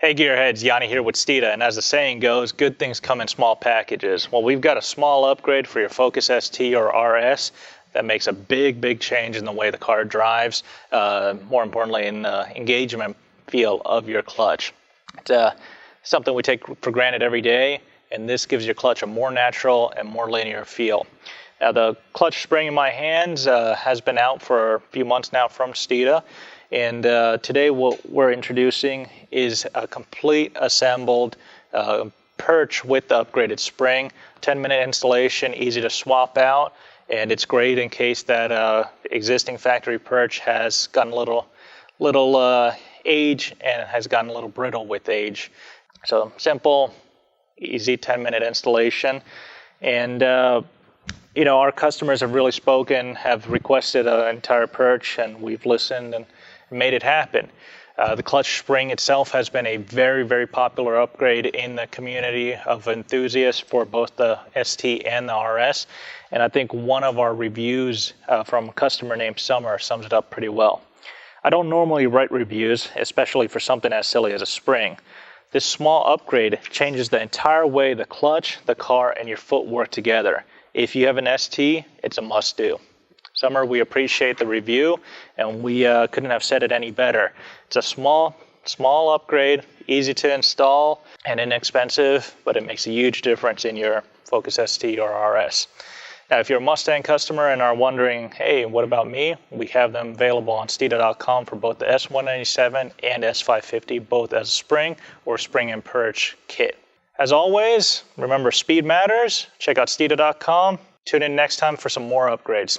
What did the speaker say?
Hey Gearheads, Yanni here with Steeda, and as the saying goes, good things come in small packages. Well, we've got a small upgrade for your Focus ST or RS that makes a big change in the way the car drives, more importantly in the engagement feel of your clutch. It's something we take for granted every day, and this gives your clutch a more natural and more linear feel. Now the clutch spring in my hands has been out for a few months now from Steeda. And today what we're introducing is a complete assembled perch with the upgraded spring. 10-minute installation, easy to swap out, and it's great in case that existing factory perch has gotten a little age and has gotten a little brittle with age. So simple, easy 10-minute installation. And you know, our customers have really spoken, have requested an entire perch, and we've listened and made it happen. The clutch spring itself has been a very popular upgrade in the community of enthusiasts for both the ST and the RS. And I think one of our reviews from a customer named Summer sums it up pretty well. I don't normally write reviews, especially for something as silly as a spring. This small upgrade changes the entire way the clutch, the car, and your foot work together. If you have an ST, it's a must-do. Summer, we appreciate the review, and we couldn't have said it any better. It's a small upgrade, easy to install, and inexpensive, but it makes a huge difference in your Focus ST or RS. Now, if you're a Mustang customer and are wondering, hey, what about me? We have them available on Steeda.com for both the S197 and S550, both as a spring or spring and perch kit. As always, remember speed matters. Check out Steeda.com. Tune in next time for some more upgrades.